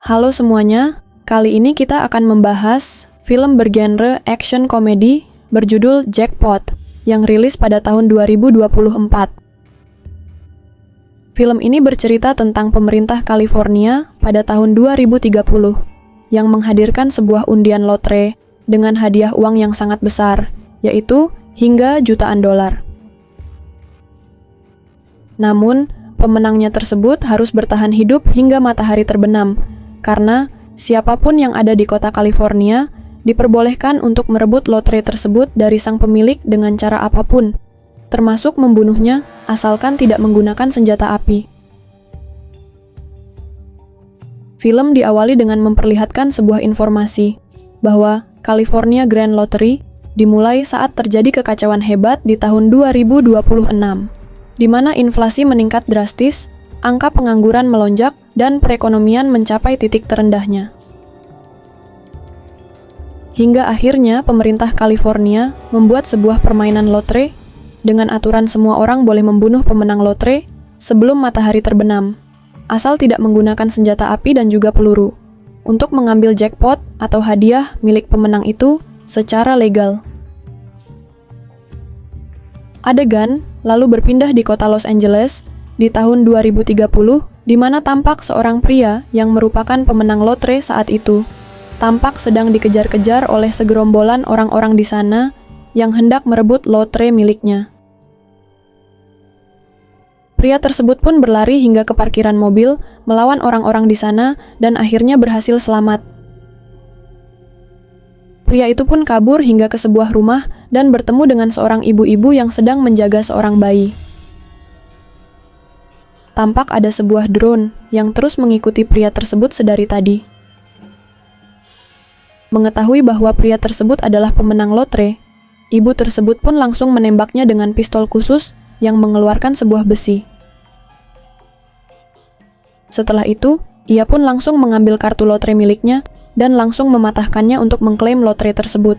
Halo semuanya, kali ini kita akan membahas film bergenre action komedi berjudul Jackpot yang rilis pada tahun 2024. Film ini bercerita tentang pemerintah California pada tahun 2030 yang menghadirkan sebuah undian lotre dengan hadiah uang yang sangat besar, yaitu hingga jutaan dolar. Namun, pemenangnya tersebut harus bertahan hidup hingga matahari terbenam, karena siapapun yang ada di kota California diperbolehkan untuk merebut lotre tersebut dari sang pemilik dengan cara apapun, termasuk membunuhnya asalkan tidak menggunakan senjata api. Film diawali dengan memperlihatkan sebuah informasi bahwa California Grand Lottery dimulai saat terjadi kekacauan hebat di tahun 2026, di mana inflasi meningkat drastis, angka pengangguran melonjak, dan perekonomian mencapai titik terendahnya. Hingga akhirnya pemerintah California membuat sebuah permainan lotre dengan aturan semua orang boleh membunuh pemenang lotre sebelum matahari terbenam, asal tidak menggunakan senjata api dan juga peluru, untuk mengambil jackpot atau hadiah milik pemenang itu secara legal. Adegan lalu berpindah di kota Los Angeles di tahun 2030, di mana tampak seorang pria yang merupakan pemenang lotre saat itu, tampak sedang dikejar-kejar oleh segerombolan orang-orang di sana yang hendak merebut lotre miliknya. Pria tersebut pun berlari hingga ke parkiran mobil melawan orang-orang di sana dan akhirnya berhasil selamat. Pria itu pun kabur hingga ke sebuah rumah dan bertemu dengan seorang ibu-ibu yang sedang menjaga seorang bayi. Tampak ada sebuah drone yang terus mengikuti pria tersebut sedari tadi. Mengetahui bahwa pria tersebut adalah pemenang lotre, ibu tersebut pun langsung menembaknya dengan pistol khusus yang mengeluarkan sebuah besi. Setelah itu, ia pun langsung mengambil kartu lotre miliknya dan langsung mematahkannya untuk mengklaim lotre tersebut.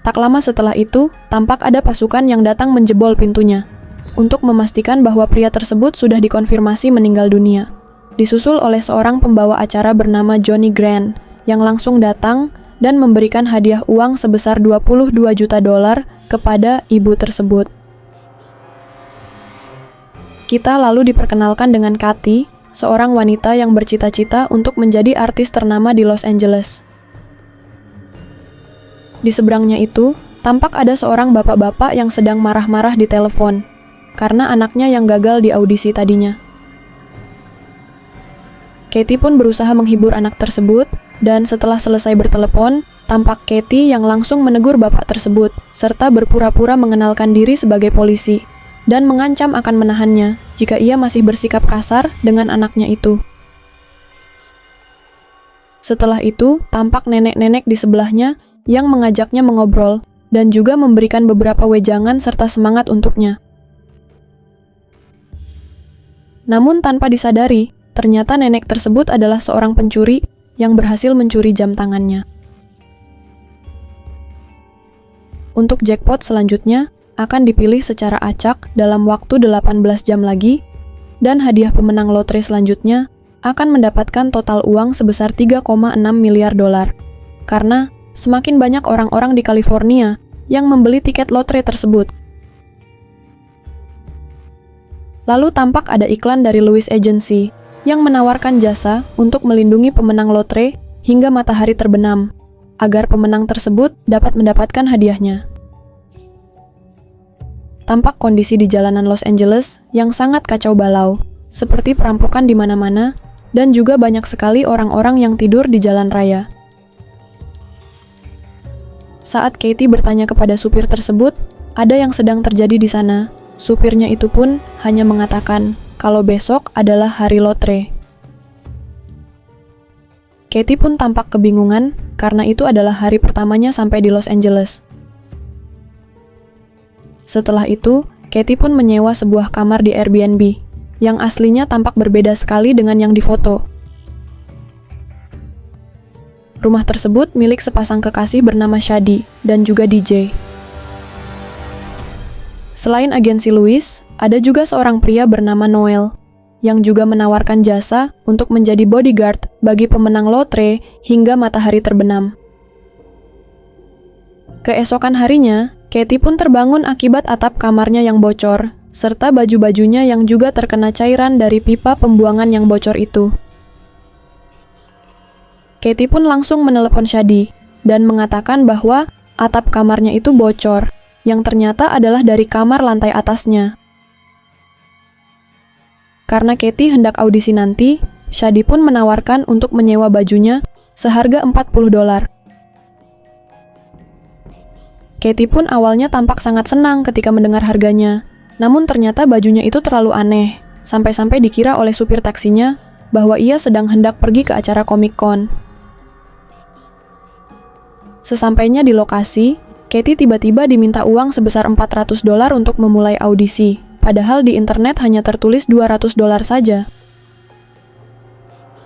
Tak lama setelah itu, tampak ada pasukan yang datang menjebol pintunya untuk memastikan bahwa pria tersebut sudah dikonfirmasi meninggal dunia, disusul oleh seorang pembawa acara bernama Johnny Grant yang langsung datang dan memberikan hadiah uang sebesar 22 juta dolar kepada ibu tersebut. Kita lalu diperkenalkan dengan Kathy, seorang wanita yang bercita-cita untuk menjadi artis ternama di Los Angeles. Di seberangnya itu, tampak ada seorang bapak-bapak yang sedang marah-marah di telepon karena anaknya yang gagal di audisi tadinya. Katie pun berusaha menghibur anak tersebut, dan setelah selesai bertelepon, tampak Katie yang langsung menegur bapak tersebut, serta berpura-pura mengenalkan diri sebagai polisi, dan mengancam akan menahannya jika ia masih bersikap kasar dengan anaknya itu. Setelah itu, tampak nenek-nenek di sebelahnya yang mengajaknya mengobrol, dan juga memberikan beberapa wejangan serta semangat untuknya. Namun tanpa disadari, ternyata nenek tersebut adalah seorang pencuri yang berhasil mencuri jam tangannya. Untuk jackpot selanjutnya akan dipilih secara acak dalam waktu 18 jam lagi, dan hadiah pemenang lotre selanjutnya akan mendapatkan total uang sebesar 3,6 miliar dolar. Karena semakin banyak orang-orang di California yang membeli tiket lotre tersebut. Lalu tampak ada iklan dari Louis Agency yang menawarkan jasa untuk melindungi pemenang lotre hingga matahari terbenam, agar pemenang tersebut dapat mendapatkan hadiahnya. Tampak kondisi di jalanan Los Angeles yang sangat kacau balau, seperti perampokan di mana-mana, dan juga banyak sekali orang-orang yang tidur di jalan raya. Saat Katie bertanya kepada supir tersebut, ada yang sedang terjadi di sana. Supirnya itu pun hanya mengatakan kalau besok adalah hari lotre. Katie pun tampak kebingungan karena itu adalah hari pertamanya sampai di Los Angeles. Setelah itu, Katie pun menyewa sebuah kamar di Airbnb yang aslinya tampak berbeda sekali dengan yang difoto. Rumah tersebut milik sepasang kekasih bernama Shadi dan juga DJ. Selain agensi Louis, ada juga seorang pria bernama Noel yang juga menawarkan jasa untuk menjadi bodyguard bagi pemenang lotre hingga matahari terbenam. Keesokan harinya, Katie pun terbangun akibat atap kamarnya yang bocor, serta baju-bajunya yang juga terkena cairan dari pipa pembuangan yang bocor itu. Katie pun langsung menelepon Shadi dan mengatakan bahwa atap kamarnya itu bocor, yang ternyata adalah dari kamar lantai atasnya. Karena Katie hendak audisi nanti, Shadi pun menawarkan untuk menyewa bajunya seharga $40. Katie pun awalnya tampak sangat senang ketika mendengar harganya, namun ternyata bajunya itu terlalu aneh, sampai-sampai dikira oleh supir taksinya bahwa ia sedang hendak pergi ke acara Comic-Con. Sesampainya di lokasi, Katie tiba-tiba diminta uang sebesar $400 untuk memulai audisi, padahal di internet hanya tertulis $200 saja.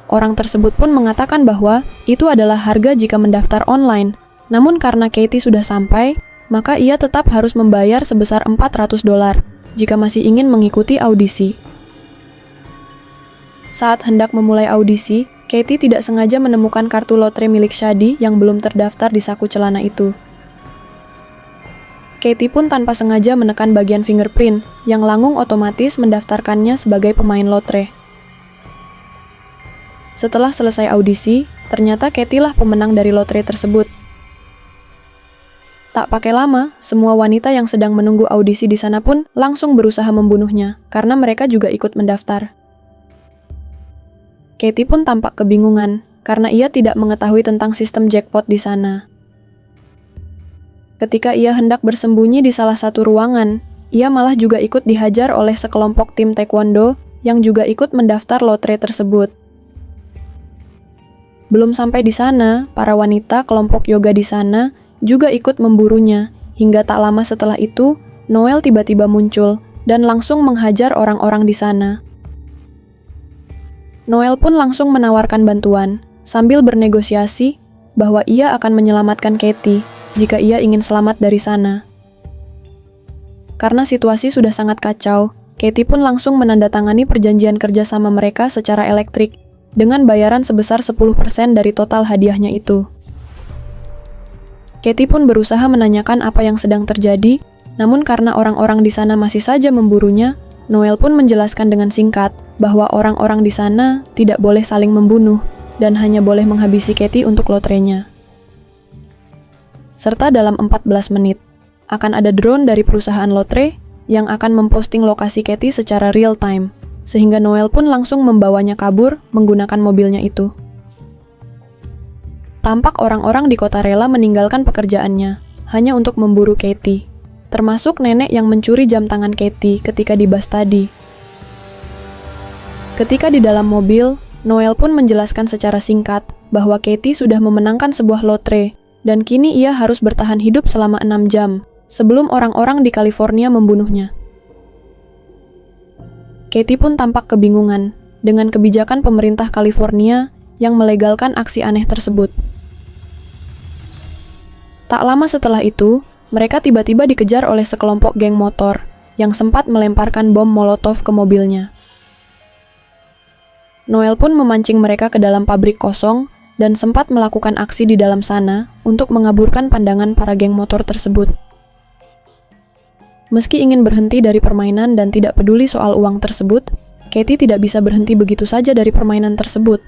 Orang tersebut pun mengatakan bahwa itu adalah harga jika mendaftar online, namun karena Katie sudah sampai, maka ia tetap harus membayar sebesar $400 jika masih ingin mengikuti audisi. Saat hendak memulai audisi, Katie tidak sengaja menemukan kartu lotre milik Shadi yang belum terdaftar di saku celana itu. Katie pun tanpa sengaja menekan bagian fingerprint, yang langsung otomatis mendaftarkannya sebagai pemain lotre. Setelah selesai audisi, ternyata Katie lah pemenang dari lotre tersebut. Tak pakai lama, semua wanita yang sedang menunggu audisi di sana pun langsung berusaha membunuhnya, karena mereka juga ikut mendaftar. Katie pun tampak kebingungan, karena ia tidak mengetahui tentang sistem jackpot di sana. Ketika ia hendak bersembunyi di salah satu ruangan, ia malah juga ikut dihajar oleh sekelompok tim taekwondo yang juga ikut mendaftar lotre tersebut. Belum sampai di sana, para wanita kelompok yoga di sana juga ikut memburunya, hingga tak lama setelah itu, Noel tiba-tiba muncul dan langsung menghajar orang-orang di sana. Noel pun langsung menawarkan bantuan, sambil bernegosiasi bahwa ia akan menyelamatkan Katie jika ia ingin selamat dari sana. Karena situasi sudah sangat kacau, Katie pun langsung menandatangani perjanjian kerja sama mereka secara elektrik dengan bayaran sebesar 10% dari total hadiahnya itu. Katie pun berusaha menanyakan apa yang sedang terjadi, namun karena orang-orang di sana masih saja memburunya, Noel pun menjelaskan dengan singkat bahwa orang-orang di sana tidak boleh saling membunuh dan hanya boleh menghabisi Katie untuk lotrenya. Serta dalam 14 menit, akan ada drone dari perusahaan lotre yang akan memposting lokasi Katie secara real time, sehingga Noel pun langsung membawanya kabur menggunakan mobilnya itu. Tampak orang-orang di kota rela meninggalkan pekerjaannya, hanya untuk memburu Katie, termasuk nenek yang mencuri jam tangan Katie ketika dibahas tadi. Ketika di dalam mobil, Noel pun menjelaskan secara singkat bahwa Katie sudah memenangkan sebuah lotre, dan kini ia harus bertahan hidup selama 6 jam, sebelum orang-orang di California membunuhnya. Katie pun tampak kebingungan dengan kebijakan pemerintah California yang melegalkan aksi aneh tersebut. Tak lama setelah itu, mereka tiba-tiba dikejar oleh sekelompok geng motor yang sempat melemparkan bom Molotov ke mobilnya. Noel pun memancing mereka ke dalam pabrik kosong dan sempat melakukan aksi di dalam sana untuk mengaburkan pandangan para geng motor tersebut. Meski ingin berhenti dari permainan dan tidak peduli soal uang tersebut, Katie tidak bisa berhenti begitu saja dari permainan tersebut.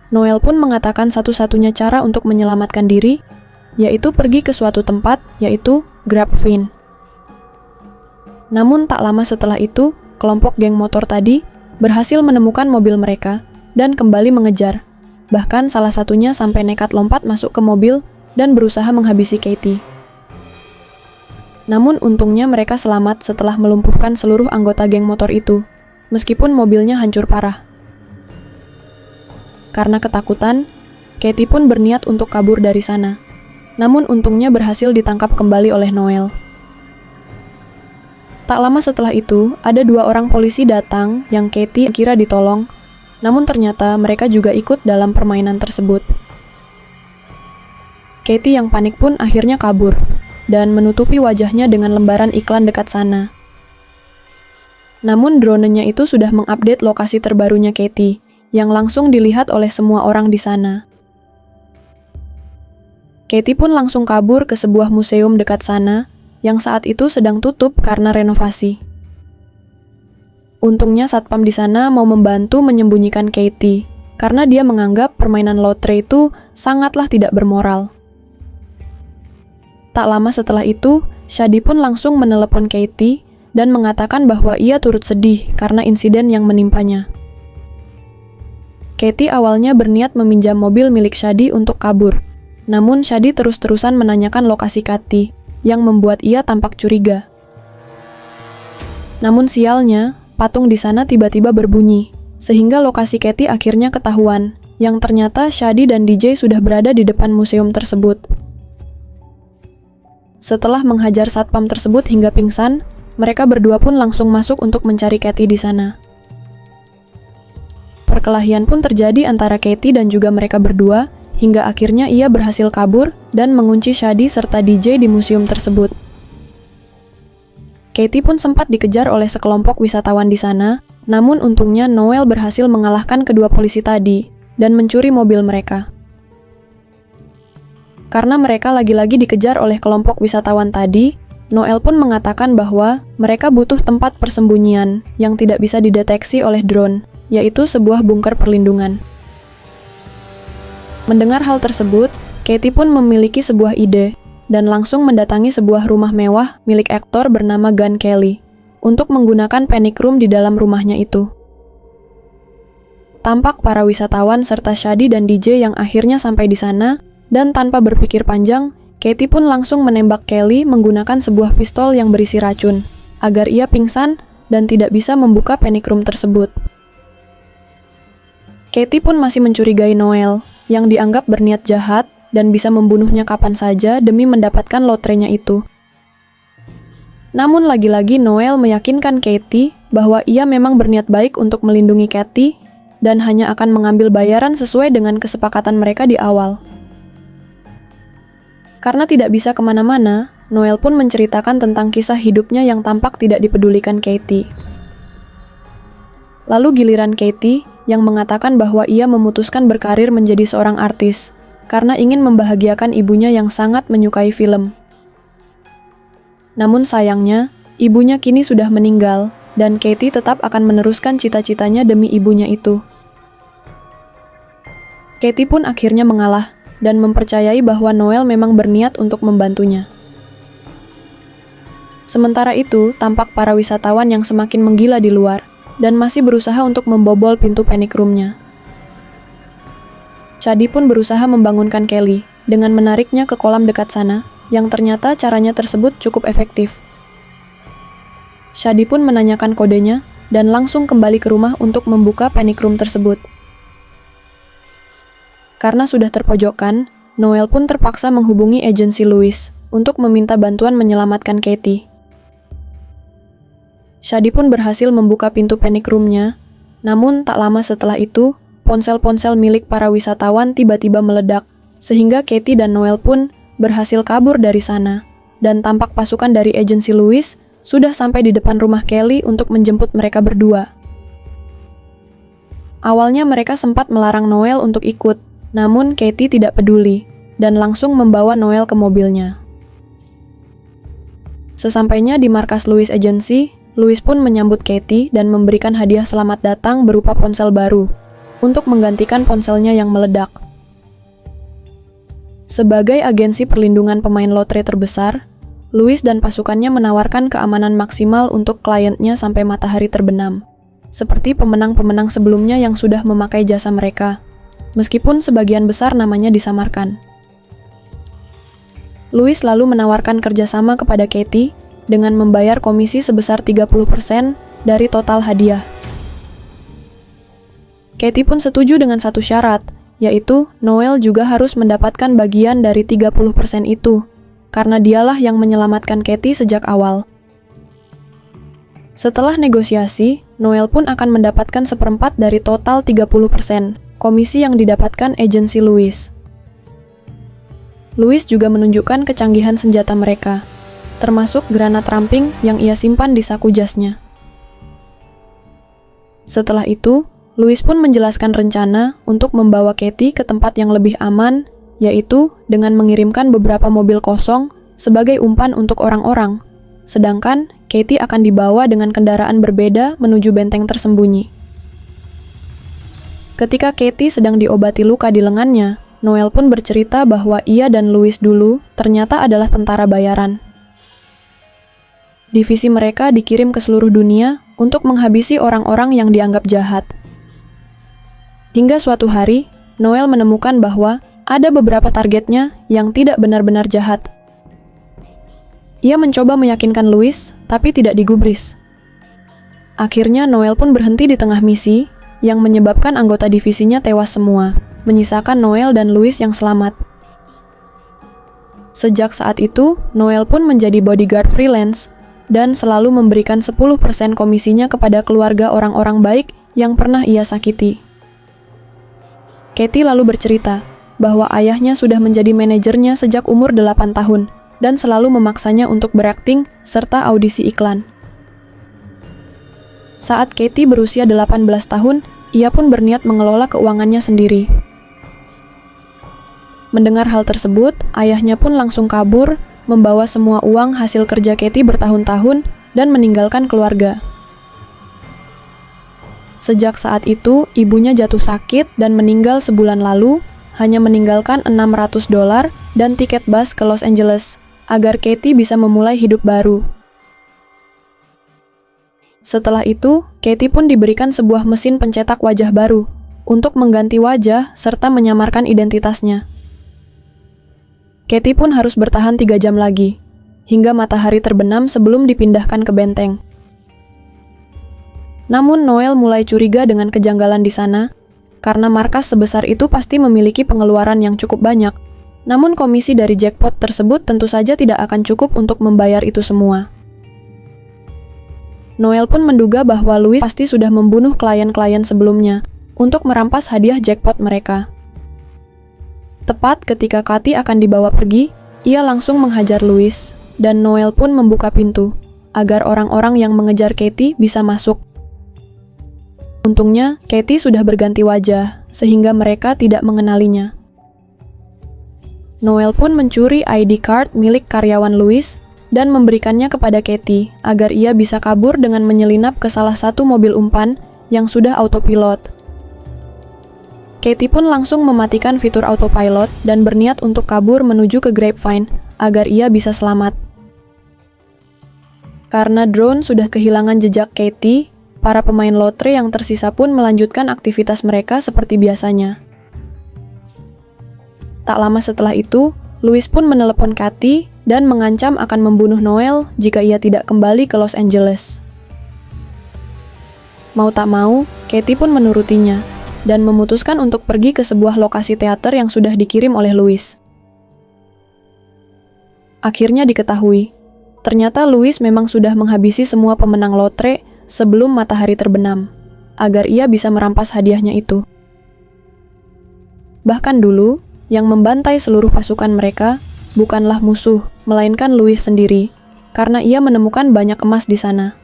Noel pun mengatakan satu-satunya cara untuk menyelamatkan diri, yaitu pergi ke suatu tempat, yaitu Grapevine. Namun tak lama setelah itu, kelompok geng motor tadi berhasil menemukan mobil mereka dan kembali mengejar. Bahkan salah satunya sampai nekat lompat masuk ke mobil dan berusaha menghabisi Katie. Namun untungnya mereka selamat setelah melumpuhkan seluruh anggota geng motor itu, meskipun mobilnya hancur parah. Karena ketakutan, Katie pun berniat untuk kabur dari sana. Namun untungnya berhasil ditangkap kembali oleh Noel. Tak lama setelah itu, ada 2 orang polisi datang yang Katie kira ditolong, namun ternyata mereka juga ikut dalam permainan tersebut. Katie yang panik pun akhirnya kabur, dan menutupi wajahnya dengan lembaran iklan dekat sana. Namun dronenya itu sudah mengupdate lokasi terbarunya Katie, yang langsung dilihat oleh semua orang di sana. Katie pun langsung kabur ke sebuah museum dekat sana, yang saat itu sedang tutup karena renovasi. Untungnya satpam di sana mau membantu menyembunyikan Katie, karena dia menganggap permainan lotre itu sangatlah tidak bermoral. Tak lama setelah itu, Shadi pun langsung menelepon Katie dan mengatakan bahwa ia turut sedih karena insiden yang menimpanya. Katie awalnya berniat meminjam mobil milik Shadi untuk kabur, namun Shadi terus-terusan menanyakan lokasi Katie, yang membuat ia tampak curiga. Namun sialnya, patung di sana tiba-tiba berbunyi, sehingga lokasi Katie akhirnya ketahuan, yang ternyata Shadi dan DJ sudah berada di depan museum tersebut. Setelah menghajar satpam tersebut hingga pingsan, mereka berdua pun langsung masuk untuk mencari Katie di sana. Perkelahian pun terjadi antara Katie dan juga mereka berdua, hingga akhirnya ia berhasil kabur dan mengunci Shadi serta DJ di museum tersebut. Katie pun sempat dikejar oleh sekelompok wisatawan di sana, namun untungnya Noel berhasil mengalahkan kedua polisi tadi dan mencuri mobil mereka. Karena mereka lagi-lagi dikejar oleh kelompok wisatawan tadi, Noel pun mengatakan bahwa mereka butuh tempat persembunyian yang tidak bisa dideteksi oleh drone, yaitu sebuah bunker perlindungan. Mendengar hal tersebut, Katie pun memiliki sebuah ide dan langsung mendatangi sebuah rumah mewah milik aktor bernama Gun Kelly untuk menggunakan panic room di dalam rumahnya itu. Tampak para wisatawan serta Shadi dan DJ yang akhirnya sampai di sana, dan tanpa berpikir panjang, Katie pun langsung menembak Kelly menggunakan sebuah pistol yang berisi racun, agar ia pingsan dan tidak bisa membuka panic room tersebut. Katie pun masih mencurigai Noel, yang dianggap berniat jahat dan bisa membunuhnya kapan saja demi mendapatkan lotrenya itu. Namun lagi-lagi Noel meyakinkan Katie bahwa ia memang berniat baik untuk melindungi Katie dan hanya akan mengambil bayaran sesuai dengan kesepakatan mereka di awal. Karena tidak bisa kemana-mana, Noel pun menceritakan tentang kisah hidupnya yang tampak tidak dipedulikan Katie. Lalu giliran Katie yang mengatakan bahwa ia memutuskan berkarir menjadi seorang artis karena ingin membahagiakan ibunya yang sangat menyukai film. Namun sayangnya, ibunya kini sudah meninggal dan Katie tetap akan meneruskan cita-citanya demi ibunya itu. Katie pun akhirnya mengalah dan mempercayai bahwa Noel memang berniat untuk membantunya. Sementara itu, tampak para wisatawan yang semakin menggila di luar dan masih berusaha untuk membobol pintu panic room-nya. Shadi pun berusaha membangunkan Kelly dengan menariknya ke kolam dekat sana, yang ternyata caranya tersebut cukup efektif. Shadi pun menanyakan kodenya dan langsung kembali ke rumah untuk membuka panic room tersebut. Karena sudah terpojokkan, Noel pun terpaksa menghubungi agensi Louis untuk meminta bantuan menyelamatkan Katie. Shadi pun berhasil membuka pintu panic room-nya, namun tak lama setelah itu, ponsel-ponsel milik para wisatawan tiba-tiba meledak, sehingga Katie dan Noel pun berhasil kabur dari sana, dan tampak pasukan dari agensi Louis sudah sampai di depan rumah Kelly untuk menjemput mereka berdua. Awalnya mereka sempat melarang Noel untuk ikut, namun Katie tidak peduli, dan langsung membawa Noel ke mobilnya. Sesampainya di markas Louis Agency, Louis pun menyambut Katie dan memberikan hadiah selamat datang berupa ponsel baru, untuk menggantikan ponselnya yang meledak. Sebagai agensi perlindungan pemain lotre terbesar, Louis dan pasukannya menawarkan keamanan maksimal untuk kliennya sampai matahari terbenam, seperti pemenang-pemenang sebelumnya yang sudah memakai jasa mereka, meskipun sebagian besar namanya disamarkan. Louis lalu menawarkan kerjasama kepada Katie dengan membayar komisi sebesar 30% dari total hadiah. Katie pun setuju dengan satu syarat, yaitu Noel juga harus mendapatkan bagian dari 30% itu, karena dialah yang menyelamatkan Katie sejak awal. Setelah negosiasi, Noel pun akan mendapatkan seperempat dari total 30% komisi yang didapatkan agensi Louis. Louis juga menunjukkan kecanggihan senjata mereka, termasuk granat ramping yang ia simpan di saku jasnya. Setelah itu, Louis pun menjelaskan rencana untuk membawa Katie ke tempat yang lebih aman, yaitu dengan mengirimkan beberapa mobil kosong sebagai umpan untuk orang-orang. Sedangkan Katie akan dibawa dengan kendaraan berbeda menuju benteng tersembunyi. Ketika Katie sedang diobati luka di lengannya, Noel pun bercerita bahwa ia dan Louis dulu ternyata adalah tentara bayaran. Divisi mereka dikirim ke seluruh dunia untuk menghabisi orang-orang yang dianggap jahat. Hingga suatu hari, Noel menemukan bahwa ada beberapa targetnya yang tidak benar-benar jahat. Ia mencoba meyakinkan Louis, tapi tidak digubris. Akhirnya Noel pun berhenti di tengah misi, yang menyebabkan anggota divisinya tewas semua, menyisakan Noel dan Louis yang selamat. Sejak saat itu, Noel pun menjadi bodyguard freelance, dan selalu memberikan 10% komisinya kepada keluarga orang-orang baik yang pernah ia sakiti. Katie lalu bercerita bahwa ayahnya sudah menjadi manajernya sejak umur 8 tahun dan selalu memaksanya untuk berakting serta audisi iklan. Saat Katie berusia 18 tahun, ia pun berniat mengelola keuangannya sendiri. Mendengar hal tersebut, ayahnya pun langsung kabur, membawa semua uang hasil kerja Katie bertahun-tahun dan meninggalkan keluarga. Sejak saat itu, ibunya jatuh sakit dan meninggal sebulan lalu, hanya meninggalkan $600 dan tiket bus ke Los Angeles, agar Katie bisa memulai hidup baru. Setelah itu, Katie pun diberikan sebuah mesin pencetak wajah baru, untuk mengganti wajah serta menyamarkan identitasnya. Katie pun harus bertahan 3 jam lagi, hingga matahari terbenam sebelum dipindahkan ke benteng. Namun Noel mulai curiga dengan kejanggalan di sana, karena markas sebesar itu pasti memiliki pengeluaran yang cukup banyak. Namun komisi dari jackpot tersebut tentu saja tidak akan cukup untuk membayar itu semua. Noel pun menduga bahwa Louis pasti sudah membunuh klien-klien sebelumnya untuk merampas hadiah jackpot mereka. Tepat ketika Katie akan dibawa pergi, ia langsung menghajar Louis, dan Noel pun membuka pintu, agar orang-orang yang mengejar Katie bisa masuk. Untungnya, Katie sudah berganti wajah, sehingga mereka tidak mengenalinya. Noel pun mencuri ID card milik karyawan Louis, dan memberikannya kepada Katie, agar ia bisa kabur dengan menyelinap ke salah satu mobil umpan yang sudah autopilot. Katie pun langsung mematikan fitur autopilot dan berniat untuk kabur menuju ke Grapevine agar ia bisa selamat. Karena drone sudah kehilangan jejak Katie, para pemain lotre yang tersisa pun melanjutkan aktivitas mereka seperti biasanya. Tak lama setelah itu, Louis pun menelepon Katie dan mengancam akan membunuh Noel jika ia tidak kembali ke Los Angeles. Mau tak mau, Katie pun menurutinya dan memutuskan untuk pergi ke sebuah lokasi teater yang sudah dikirim oleh Louis. Akhirnya diketahui, ternyata Louis memang sudah menghabisi semua pemenang lotre sebelum matahari terbenam, agar ia bisa merampas hadiahnya itu. Bahkan dulu, yang membantai seluruh pasukan mereka bukanlah musuh, melainkan Louis sendiri, karena ia menemukan banyak emas di sana.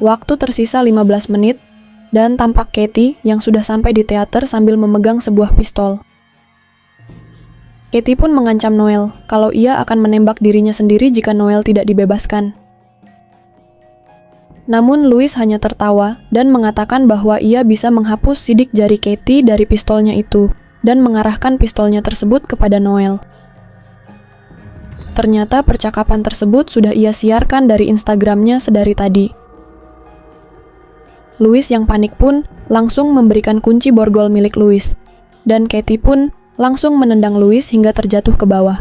Waktu tersisa 15 menit, dan tampak Katie yang sudah sampai di teater sambil memegang sebuah pistol. Katie pun mengancam Noel kalau ia akan menembak dirinya sendiri jika Noel tidak dibebaskan. Namun Louis hanya tertawa dan mengatakan bahwa ia bisa menghapus sidik jari Katie dari pistolnya itu dan mengarahkan pistolnya tersebut kepada Noel. Ternyata percakapan tersebut sudah ia siarkan dari Instagramnya sedari tadi. Louis yang panik pun langsung memberikan kunci borgol milik Louis, dan Katie pun langsung menendang Louis hingga terjatuh ke bawah.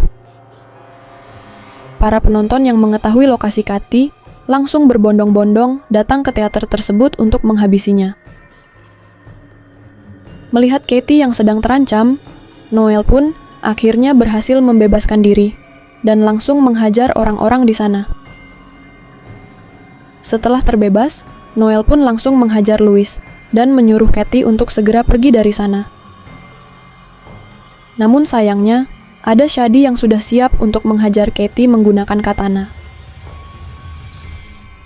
Para penonton yang mengetahui lokasi Katie langsung berbondong-bondong datang ke teater tersebut untuk menghabisinya. Melihat Katie yang sedang terancam, Noel pun akhirnya berhasil membebaskan diri dan langsung menghajar orang-orang di sana. Setelah terbebas, Noel pun langsung menghajar Louis dan menyuruh Katie untuk segera pergi dari sana. Namun sayangnya, ada Shadi yang sudah siap untuk menghajar Katie menggunakan katana.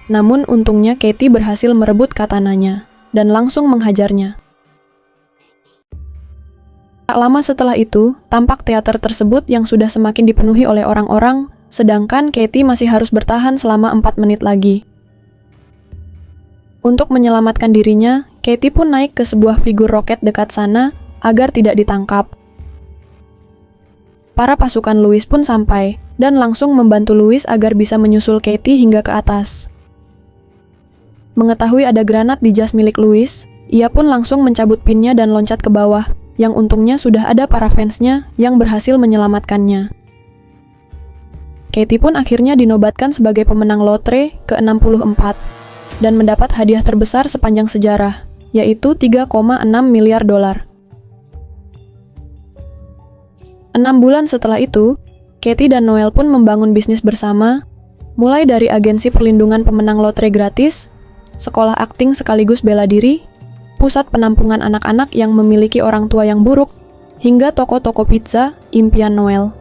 Namun untungnya Katie berhasil merebut katananya dan langsung menghajarnya. Tak lama setelah itu, tampak teater tersebut yang sudah semakin dipenuhi oleh orang-orang, sedangkan Katie masih harus bertahan selama 4 menit lagi. Untuk menyelamatkan dirinya, Katie pun naik ke sebuah figur roket dekat sana agar tidak ditangkap. Para pasukan Louis pun sampai dan langsung membantu Louis agar bisa menyusul Katie hingga ke atas. Mengetahui ada granat di jas milik Louis, ia pun langsung mencabut pinnya dan loncat ke bawah, yang untungnya sudah ada para fansnya yang berhasil menyelamatkannya. Katie pun akhirnya dinobatkan sebagai pemenang lotre ke-64 dan mendapat hadiah terbesar sepanjang sejarah, yaitu 3,6 miliar dolar. 6 bulan setelah itu, Katie dan Noel pun membangun bisnis bersama, mulai dari agensi perlindungan pemenang lotre gratis, sekolah akting sekaligus bela diri, pusat penampungan anak-anak yang memiliki orang tua yang buruk, hingga toko-toko pizza impian Noel.